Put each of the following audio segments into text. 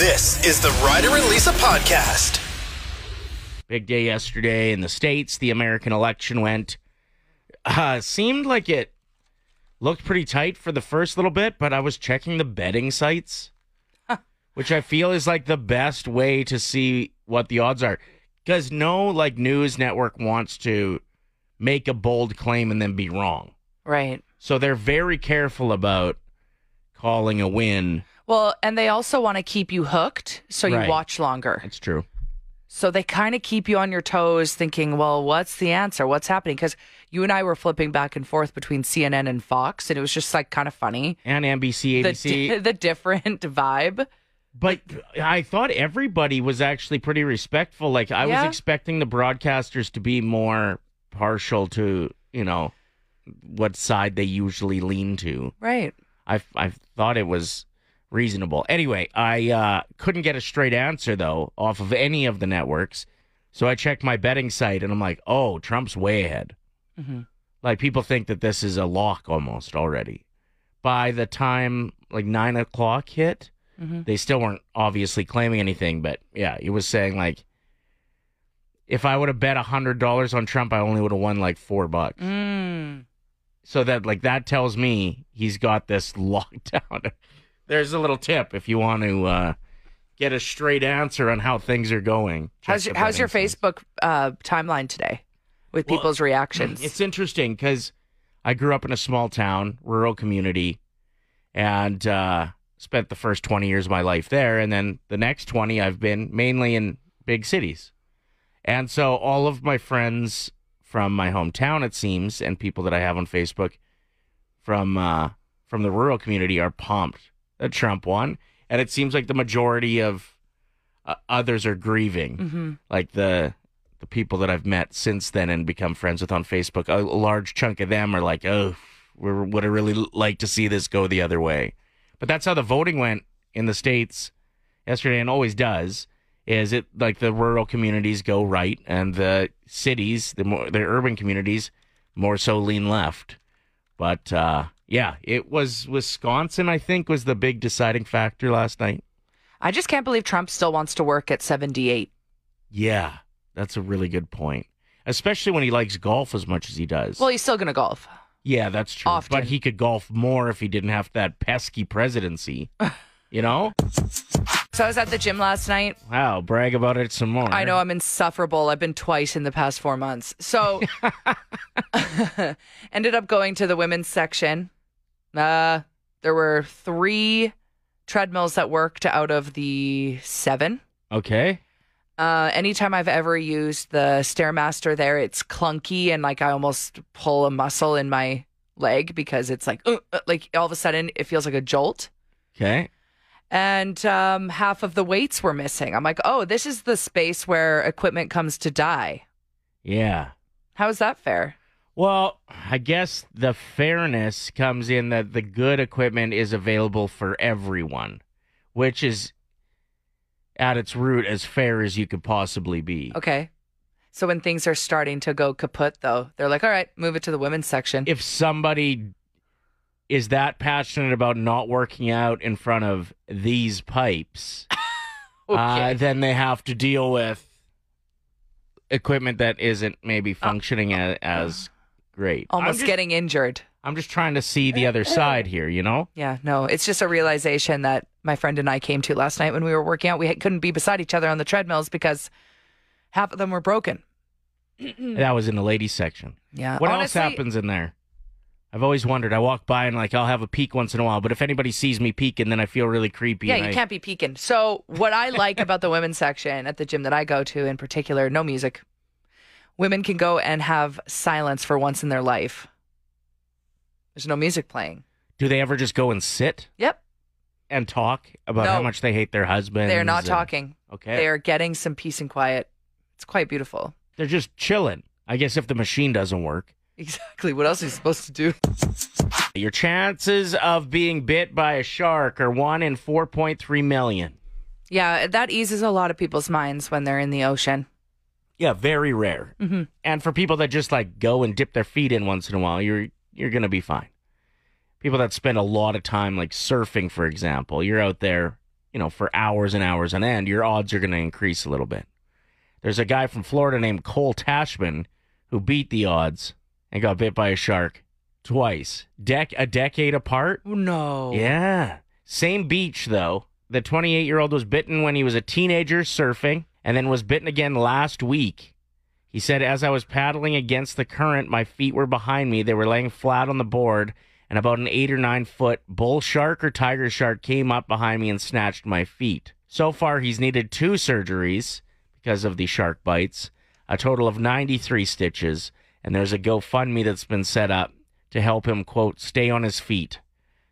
This is the Ryder and Lisa podcast. Big day yesterday in the States. The American election went. Seemed like it looked pretty tight for the first little bit, but I was checking the betting sites, which I feel is like the best way to see what the odds are. Because no news network wants to make a bold claim and then be wrong. Right. So they're very careful about calling a win. Well, and they also want to keep you hooked so you watch longer. That's true. So they kind of keep you on your toes thinking, well, what's the answer? What's happening? Because you and I were flipping back and forth between CNN and Fox, and it was just kind of funny. And NBC, ABC. The different vibe. But I thought everybody was actually pretty respectful. I was expecting the broadcasters to be more partial to, what side they usually lean to. Right. I thought it was reasonable. Anyway, I couldn't get a straight answer, though, off of any of the networks. So I checked my betting site, and I'm like, oh, Trump's way ahead. Mm-hmm. People think that this is a lock almost already. By the time, 9 o'clock hit, they still weren't obviously claiming anything. But, yeah, he was saying, if I would have bet $100 on Trump, I only would have won, $4. So that tells me he's got this locked down. There's a little tip if you want to get a straight answer on how things are going. How's your Facebook timeline today with people's reactions? It's interesting because I grew up in a small town, rural community, and spent the first 20 years of my life there. And then the next 20, I've been mainly in big cities. And so all of my friends from my hometown, it seems, and people that I have on Facebook from the rural community are pumped that Trump won, and it seems like the majority of others are grieving. The people that I've met since then and become friends with on Facebook, a large chunk of them are like, oh, would I really like to see this go the other way? But that's how the voting went in the States yesterday, and always does. Is it the rural communities go right, and the cities, the urban communities, more so lean left. But yeah, it was Wisconsin, I think, was the big deciding factor last night. I just can't believe Trump still wants to work at 78. Yeah, that's a really good point. Especially when he likes golf as much as he does. Well, he's still going to golf. Yeah, that's true. Often. But he could golf more if he didn't have that pesky presidency. So I was at the gym last night. Wow, brag about it some more. I know, I'm insufferable. I've been twice in the past 4 months. So ended up going to the women's section. There were 3 treadmills that worked out of the 7. Okay. Anytime I've ever used the Stairmaster there, it's clunky and I almost pull a muscle in my leg because it's all of a sudden it feels like a jolt. Okay. And half of the weights were missing. I'm like, oh, this is the space where equipment comes to die. Yeah. How is that fair? Well, I guess the fairness comes in that the good equipment is available for everyone, which is at its root as fair as you could possibly be. Okay. So when things are starting to go kaput, though, they're like, all right, move it to the women's section. If somebody is that passionate about not working out in front of these pipes, then they have to deal with equipment that isn't maybe functioning as great. Almost getting injured. I'm just trying to see the other side here, Yeah, no, it's just a realization that my friend and I came to last night when we were working out. We couldn't be beside each other on the treadmills because half of them were broken. That was in the ladies section. Yeah. What else happens in there? I've always wondered. I walk by and I'll have a peek once in a while, but if anybody sees me peeking, then I feel really creepy. Yeah, you can't be peeking. So what I like about the women's section at the gym that I go to in particular, no music. Women can go and have silence for once in their life. There's no music playing. Do they ever just go and sit? Yep. And talk about how much they hate their husbands? They're not talking. Okay. They are getting some peace and quiet. It's quite beautiful. They're just chilling. I guess if the machine doesn't work. Exactly. What else are you supposed to do? Your chances of being bit by a shark are 1 in 4.3 million. Yeah, that eases a lot of people's minds when they're in the ocean. Yeah, very rare. Mm-hmm. And for people that just go and dip their feet in once in a while, you're going to be fine. People that spend a lot of time surfing, for example, you're out there for hours and hours on end, your odds are going to increase a little bit. There's a guy from Florida named Cole Tashman who beat the odds and got bit by a shark twice. A decade apart? No. Yeah. Same beach, though. The 28-year-old was bitten when he was a teenager surfing and then was bitten again last week. He said, as I was paddling against the current, my feet were behind me. They were laying flat on the board, and about an 8 or 9 foot bull shark or tiger shark came up behind me and snatched my feet. So far, he's needed 2 surgeries because of the shark bites, a total of 93 stitches, and there's a GoFundMe that's been set up to help him, quote, stay on his feet,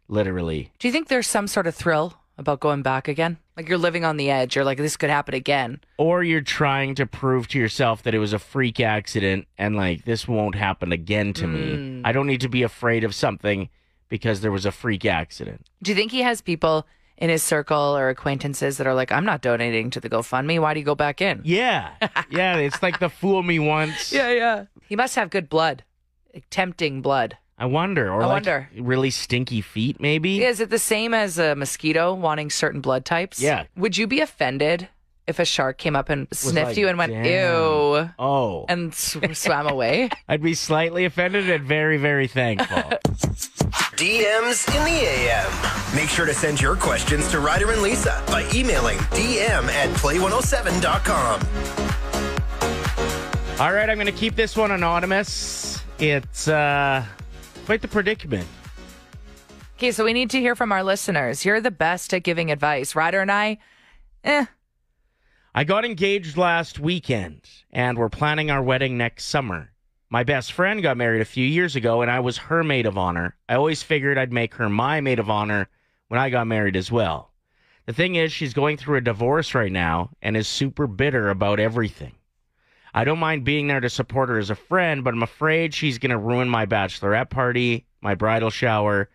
literally. Do you think there's some sort of thrill about going back again? Like you're living on the edge. You're like, this could happen again. Or you're trying to prove to yourself that it was a freak accident and like, this won't happen again to me. I don't need to be afraid of something because there was a freak accident. Do you think he has people in his circle or acquaintances that are like, I'm not donating to the GoFundMe. Why do you go back in? Yeah. Yeah. It's like the fool me once. Yeah. He must have good blood, like tempting blood. I wonder. Or really stinky feet, maybe? Is it the same as a mosquito wanting certain blood types? Yeah. Would you be offended if a shark came up and sniffed like, you and went, damn. ew, Oh. and swam away? I'd be slightly offended and very, very thankful. DMs in the AM. Make sure to send your questions to Ryder and Lisa by emailing dm@play107.com. All right, I'm going to keep this one anonymous. It's quite the predicament. Okay, so we need to hear from our listeners. You're the best at giving advice. Ryder and I, I got engaged last weekend, and we're planning our wedding next summer. My best friend got married a few years ago, and I was her maid of honor. I always figured I'd make her my maid of honor when I got married as well. The thing is, she's going through a divorce right now and is super bitter about everything. I don't mind being there to support her as a friend, but I'm afraid she's going to ruin my bachelorette party, my bridal shower,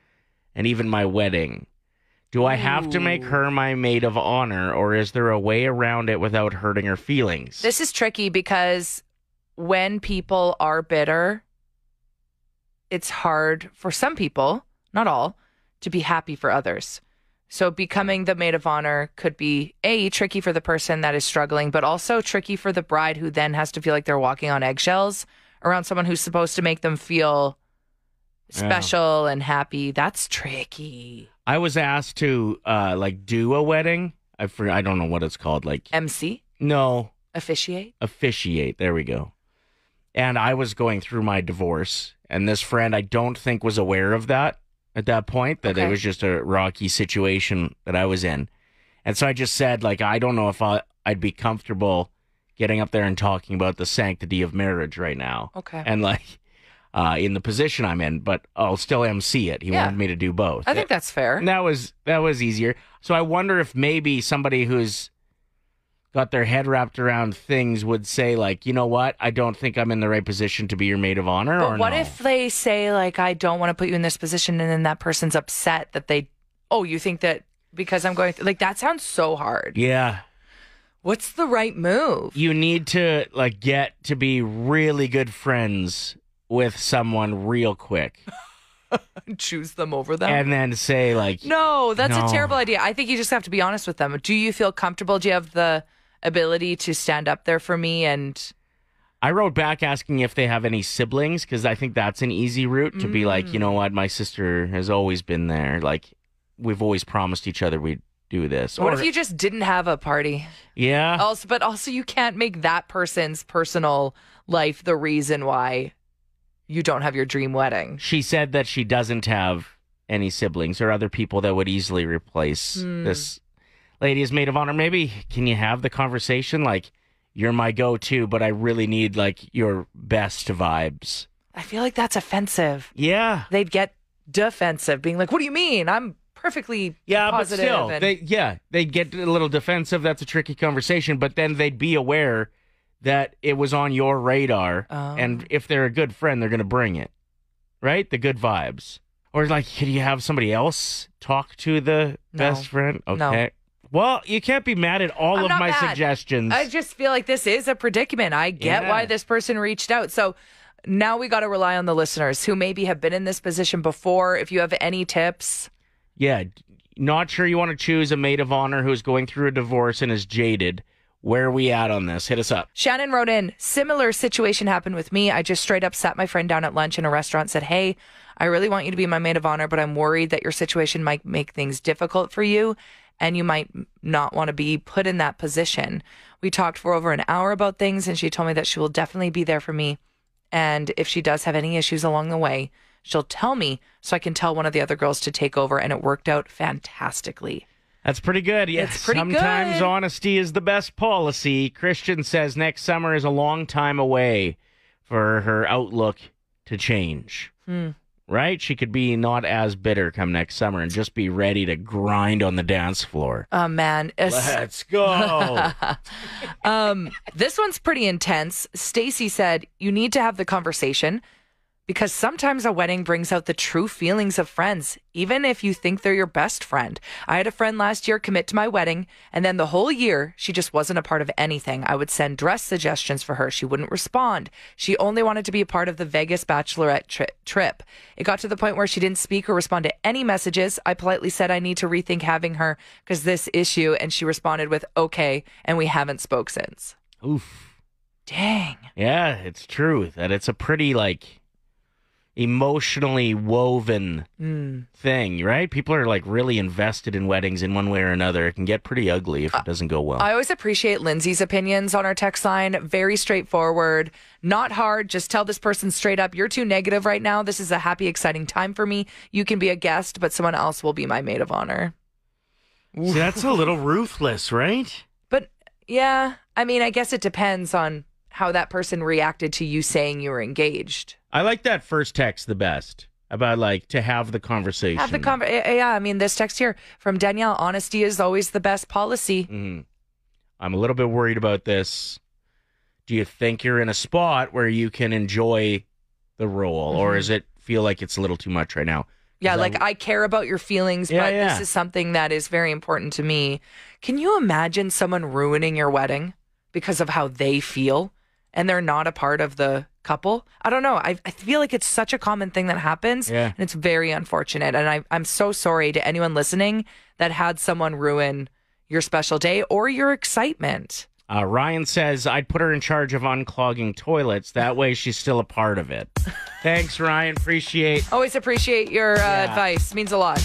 and even my wedding. Do I have to make her my maid of honor, or is there a way around it without hurting her feelings? This is tricky because when people are bitter, it's hard for some people, not all, to be happy for others. So becoming the maid of honor could be tricky for the person that is struggling, but also tricky for the bride who then has to feel like they're walking on eggshells around someone who's supposed to make them feel special and happy. That's tricky. I was asked to do a wedding. I don't know what it's called. Like MC? No. Officiate. There we go. And I was going through my divorce, and this friend I don't think was aware of that at that point, that it was just a rocky situation that I was in. And so I just said, I don't know if I'd be comfortable getting up there and talking about the sanctity of marriage right now. Okay. And in the position I'm in, but I'll still MC it. He wanted me to do both. I think that's fair. And that was easier. So I wonder if maybe somebody who's got their head wrapped around things would say, you know what? I don't think I'm in the right position to be your maid of honor. But what if they say, I don't want to put you in this position, and then that person's upset that you think that because I'm going through, that sounds so hard. Yeah. What's the right move? You need to get to be really good friends with someone real quick. Choose them over them? And then say no, that's a terrible idea. I think you just have to be honest with them. Do you feel comfortable? Do you have the ability to stand up there for me? And I wrote back asking if they have any siblings, because I think that's an easy route to be you know what, my sister has always been there. We've always promised each other we'd do this. What if you just didn't have a party? Yeah. But also you can't make that person's personal life the reason why you don't have your dream wedding. She said that she doesn't have any siblings or other people that would easily replace this lady as maid of honor. Maybe can you have the conversation you're my go-to, but I really need your best vibes. I feel like that's offensive. Yeah. They'd get defensive, being like, what do you mean? I'm perfectly positive. But still, they'd get a little defensive. That's a tricky conversation, but then they'd be aware that it was on your radar, and if they're a good friend, they're going to bring it, right? The good vibes. Or could you have somebody else talk to the best friend? Okay. No. Well, you can't be mad at all of my suggestions. I just feel like this is a predicament. I get why this person reached out. So now we got to rely on the listeners who maybe have been in this position before. If you have any tips. Yeah. not sure you want to choose a maid of honor who's going through a divorce and is jaded. Where are we at on this? Hit us up. Shannon wrote in, similar situation happened with me. I just straight up sat my friend down at lunch in a restaurant, said, hey, I really want you to be my maid of honor, but I'm worried that your situation might make things difficult for you and you might not want to be put in that position. We talked for over an hour about things and she told me that she will definitely be there for me. And if she does have any issues along the way, she'll tell me so I can tell one of the other girls to take over. And it worked out fantastically. That's pretty good. Yes. It's pretty Sometimes good. honesty is the best policy. Christian says next summer is a long time away for her outlook to change. Right? She could be not as bitter come next summer and just be ready to grind on the dance floor. Oh, man. Let's go. This one's pretty intense. Stacy said, you need to have the conversation because sometimes a wedding brings out the true feelings of friends, even if you think they're your best friend. I had a friend last year commit to my wedding, and then the whole year, she just wasn't a part of anything. I would send dress suggestions for her. She wouldn't respond. She only wanted to be a part of the Vegas bachelorette trip. It got to the point where she didn't speak or respond to any messages. I politely said I need to rethink having her because this issue, and she responded with, okay, and we haven't spoke since. Oof. Dang. Yeah, it's true that it's a pretty, emotionally woven thing, right? People are really invested in weddings in one way or another. It can get pretty ugly if it doesn't go well. I always appreciate Lindsay's opinions on our text line. Very straightforward, not hard. Just tell this person straight up, you're too negative right now. This is a happy, exciting time for me. You can be a guest, but someone else will be my maid of honor. See, that's a little ruthless, right? But yeah, I mean, I guess it depends on how that person reacted to you saying you were engaged. I like that first text the best about to have the conversation. Yeah, I mean, this text here from Danielle, honesty is always the best policy. I'm a little bit worried about this. Do you think you're in a spot where you can enjoy the role, or does it feel like it's a little too much right now? Yeah, I care about your feelings, but this is something that is very important to me. Can you imagine someone ruining your wedding because of how they feel and they're not a part of the couple? I don't know. I feel like it's such a common thing that happens, and it's very unfortunate. And I'm so sorry to anyone listening that had someone ruin your special day or your excitement. Ryan says, I'd put her in charge of unclogging toilets. That way she's still a part of it. Thanks, Ryan. Always appreciate your advice. Means a lot.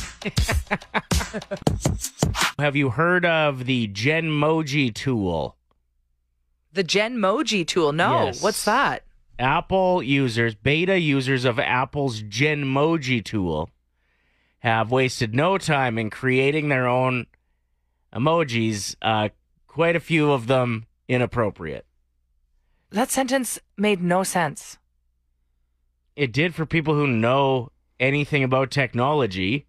Have you heard of the Genmoji tool? The Genmoji tool? No. Yes. What's that? Apple users, beta users of Apple's Genmoji tool have wasted no time in creating their own emojis, quite a few of them inappropriate. That sentence made no sense. It did for people who know anything about technology.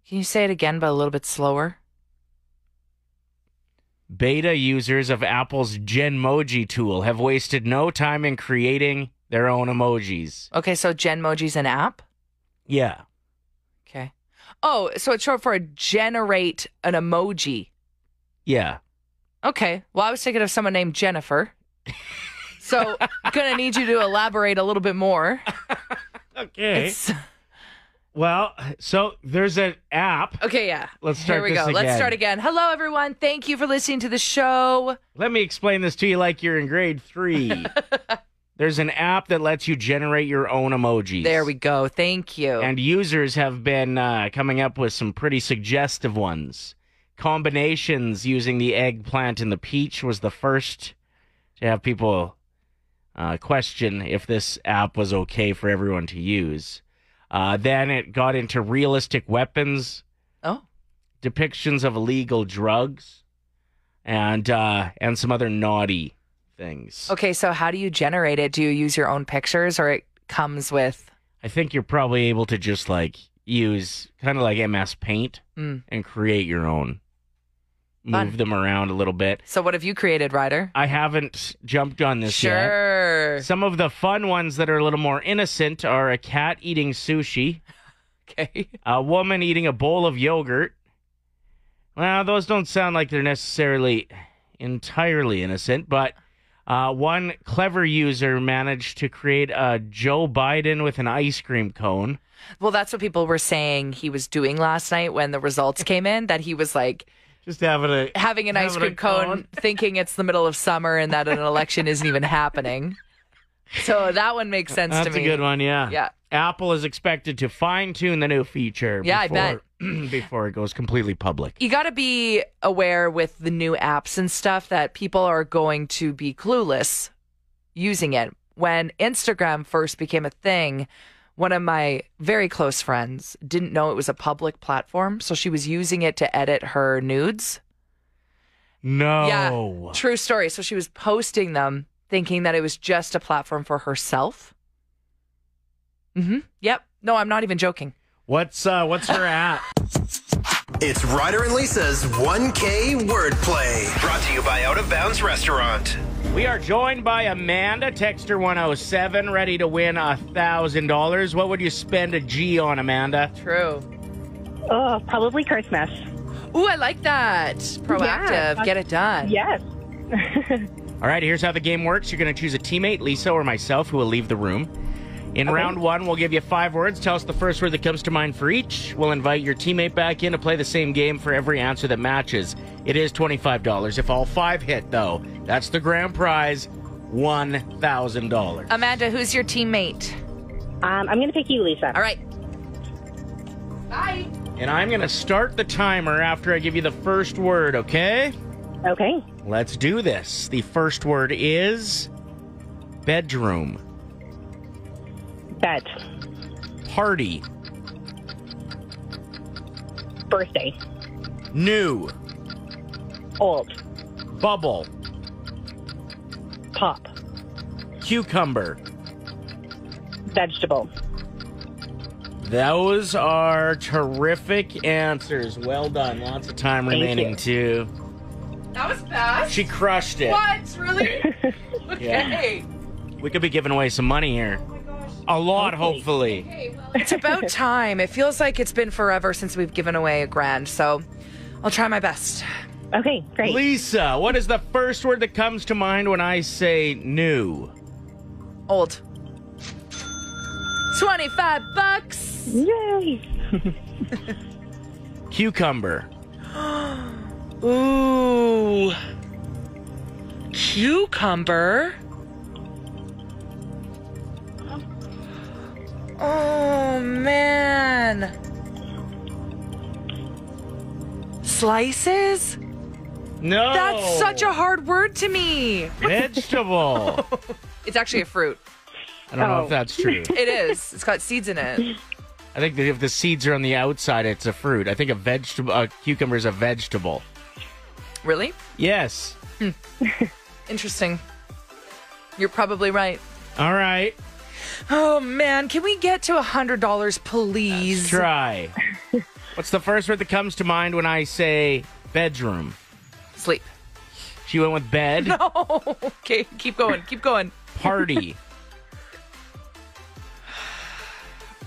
Can you say it again, but a little bit slower? Beta users of Apple's Genmoji tool have wasted no time in creating their own emojis. Okay, so Genmoji's an app? Yeah. Okay. Oh, so it's short for generate an emoji. Yeah. Okay. Well, I was thinking of someone named Jennifer. So I'm going to need you to elaborate a little bit more. Okay. Well, so there's an app. Okay, yeah. Let's start Here we this go. again. Let's start again. Hello, everyone. Thank you for listening to the show. Let me explain this to you like you're in grade 3. There's an app that lets you generate your own emojis. There we go. Thank you. And users have been coming up with some pretty suggestive ones. Combinations using the eggplant and the peach was the first to have people question if this app was okay for everyone to use. Then it got into realistic weapons, depictions of illegal drugs, and some other naughty things. Okay, so how do you generate it? Do you use your own pictures, or it comes with? I think you're probably able to just use kind of like MS Paint and create your own. Fun. Move them around a little bit. So what have you created, Ryder? I haven't jumped on this yet. Sure. Some of the fun ones that are a little more innocent are a cat eating sushi. Okay. A woman eating a bowl of yogurt. Well, those don't sound like they're necessarily entirely innocent, but One clever user managed to create a Joe Biden with an ice cream cone. Well, that's what people were saying he was doing last night when the results came in, that he was like Just having an ice cream cone, thinking it's the middle of summer and that an election isn't even happening. So that one makes sense to me. That's a good one, yeah. Yeah. Apple is expected to fine-tune the new feature I bet. before it goes completely public. You got to be aware with the new apps and stuff that people are going to be clueless using it. When Instagram first became a thing, one of my very close friends didn't know it was a public platform, so she was using it to edit her nudes. No. Yeah, true story. So she was posting them thinking that it was just a platform for herself. Yep. No, I'm not even joking. What's her at? It's Ryder and Lisa's 1K wordplay. Brought to you by Out of Bounds Restaurant. We are joined by Amanda, Texter 107, ready to win $1,000. What would you spend a G on, Amanda? True. Oh, probably Christmas. Ooh, I like that. Proactive. Yeah, Get it done. Yes. All right, here's how the game works. You're going to choose a teammate, Lisa or myself, who will leave the room. In round one, we'll give you 5 words. Tell us the first word that comes to mind for each. We'll invite your teammate back in to play the same game for every answer that matches. It is $25. If all 5 hit, though, that's the grand prize, $1,000. Amanda, who's your teammate? I'm going to pick you, Lisa. All right. Bye. And I'm going to start the timer after I give you the first word, okay? Okay. Let's do this. The first word is bedroom. Bed. Party. Birthday. New. Old. Bubble. Pop. Cucumber. Vegetable. Those are terrific answers. Well done. Lots of time Thank remaining, you. too. That was fast. She crushed it. What? Really? Okay. We could be giving away some money here. Oh my gosh. A lot, hopefully. Okay, well, it's about time. It feels like it's been forever since we've given away a grand, so I'll try my best. Okay, great. Lisa, what is the first word that comes to mind when I say new? Old. $25. Yay. Cucumber. Ooh. Cucumber. Oh, man. Slices? No. That's such a hard word to me. Vegetable. It's actually a fruit. I don't know if that's true. It is. It's got seeds in it. I think that if the seeds are on the outside, it's a fruit. I think a cucumber is a vegetable. Really? Yes. Interesting. You're probably right. All right. Oh, man. Can we get to $100, please? Let's try. What's the first word that comes to mind when I say bedroom? Sleep. She went with bed. No. Okay, keep going. Keep going. Party.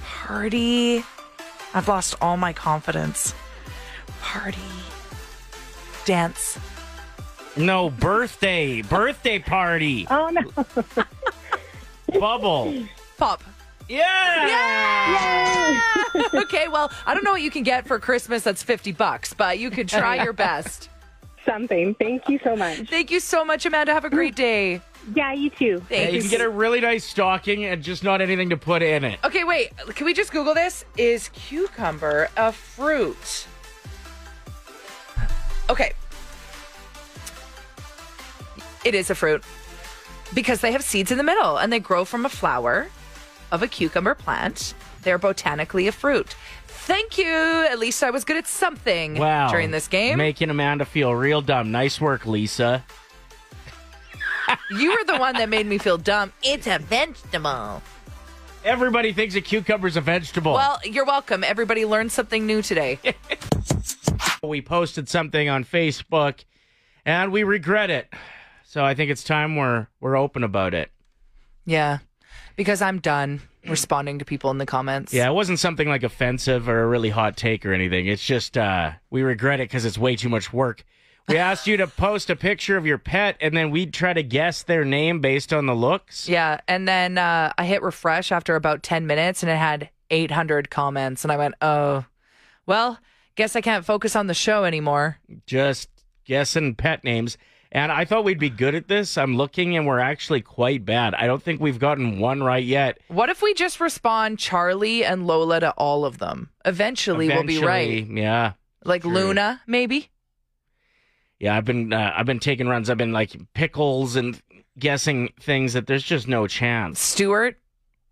Party. I've lost all my confidence. Party. Dance. No, birthday. Birthday party. Oh, no. Bubble. Pop. Yeah! Okay, well, I don't know what you can get for Christmas that's $50, but you could try your best. Something. Thank you so much. Thank you so much, Amanda. Have a great day. Yeah, you too. Thank You can get a really nice stocking and just not anything to put in it. Okay, wait. Can we just Google this? Is cucumber a fruit? Okay. It is a fruit because they have seeds in the middle and they grow from a flower of a cucumber plant. They're botanically a fruit. Thank you. At least I was good at something during this game. Making Amanda feel real dumb. Nice work, Lisa. You were the one that made me feel dumb. It's a vegetable. Everybody thinks a cucumber's a vegetable. Well, you're welcome. Everybody learned something new today. We posted something on Facebook, and we regret it. So I think it's time we're open about it. Yeah, because I'm done responding to people in the comments. Yeah, it wasn't something like offensive or a really hot take or anything. It's just we regret it because it's way too much work. We asked you to post a picture of your pet, and then we'd try to guess their name based on the looks. Yeah, and then I hit refresh after about 10 minutes, and it had 800 comments, and I went, oh, well, guess I can't focus on the show anymore. Just guessing pet names. And I thought we'd be good at this. I'm looking, and we're actually quite bad. I don't think we've gotten one right yet. What if we just respond Charlie and Lola to all of them? Eventually we'll be right. Yeah. Like true. Luna, maybe? Yeah, I've been taking runs. I've been like pickles and guessing things that there's just no chance. Stuart?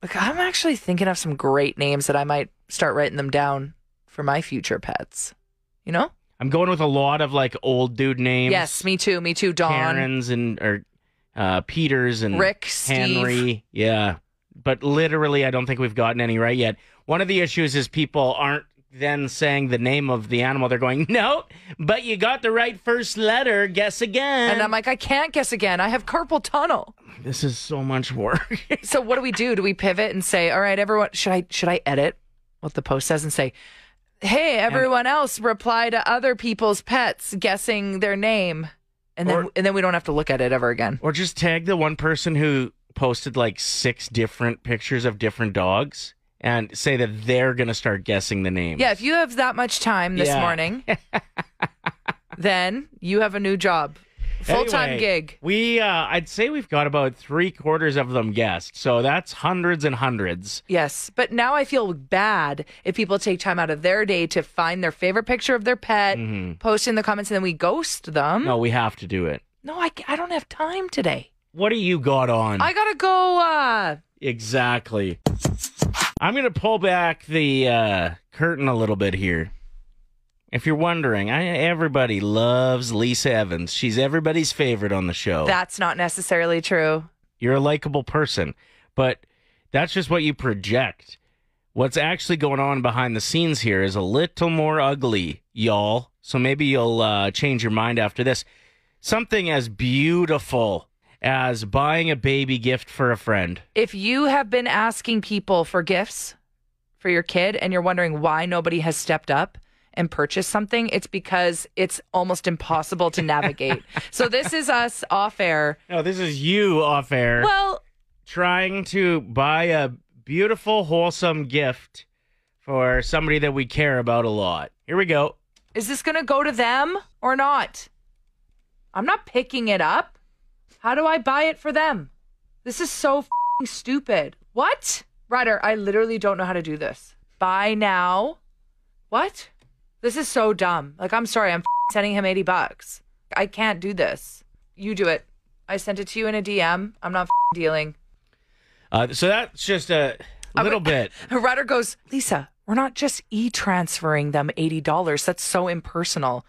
Look, I'm actually thinking of some great names that I might start writing them down for my future pets. You know? I'm going with a lot of like old dude names. Yes, me too. Don. Karens and Peters and Rick, Henry. Steve. Yeah. But literally, I don't think we've gotten any right yet. One of the issues is people aren't then saying the name of the animal. They're going, no, but you got the right first letter. Guess again. And I'm like, I can't guess again. I have carpal tunnel. This is so much work. So what do? Do we pivot and say, all right, everyone, should I edit what the post says and say, hey, everyone else reply to other people's pets guessing their name. And then we don't have to look at it ever again. Or just tag the one person who posted like 6 different pictures of different dogs and say that they're going to start guessing the names. Yeah, if you have that much time this morning, then you have a new job. Full-time gig. I'd say we've got about 3/4 of them guessed. So that's hundreds and hundreds. Yes, but now I feel bad if people take time out of their day to find their favorite picture of their pet, post in the comments, and then we ghost them. No, we have to do it. No, I don't have time today. What do you got on? I gotta go. Exactly. I'm going to pull back the curtain a little bit here. If you're wondering, everybody loves Lisa Evans. She's everybody's favorite on the show. That's not necessarily true. You're a likable person, but that's just what you project. What's actually going on behind the scenes here is a little more ugly, y'all. So maybe you'll change your mind after this. Something as beautiful as buying a baby gift for a friend. If you have been asking people for gifts for your kid and you're wondering why nobody has stepped up and purchased something, it's because it's almost impossible to navigate. So this is us off air. No, this is you off air. Well, trying to buy a beautiful, wholesome gift for somebody that we care about a lot. Here we go. Is this going to go to them or not? I'm not picking it up. How do I buy it for them? This is so f***ing stupid. What? Ryder, I literally don't know how to do this. Buy now. What? This is so dumb. Like, I'm sorry. I'm sending him $80. I can't do this. You do it. I sent it to you in a DM. I'm not dealing. So that's just a little bit. Ryder goes, Lisa, we're not just e-transferring them $80. That's so impersonal.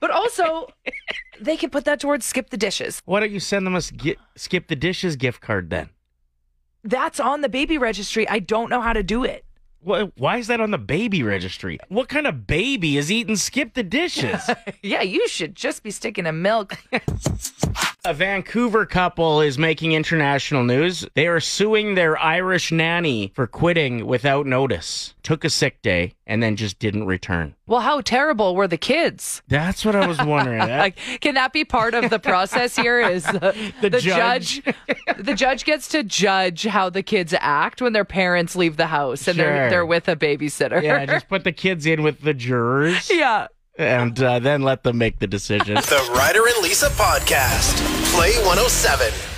But also, they can put that towards Skip the Dishes. Why don't you send them a Skip the Dishes gift card then? That's on the baby registry. I don't know how to do it. Why is that on the baby registry? What kind of baby is eating Skip the Dishes? Yeah, you should just be sticking in milk. A Vancouver couple is making international news. They are suing their Irish nanny for quitting without notice. Took a sick day and then just didn't return. Well, how terrible were the kids? That's what I was wondering. Like, can that be part of the process here? Is the judge? The judge gets to judge how the kids act when their parents leave the house and they're with a babysitter. Yeah, just put the kids in with the jurors. Yeah. And then let them make the decision. The Ryder and Lisa Podcast. Play 107.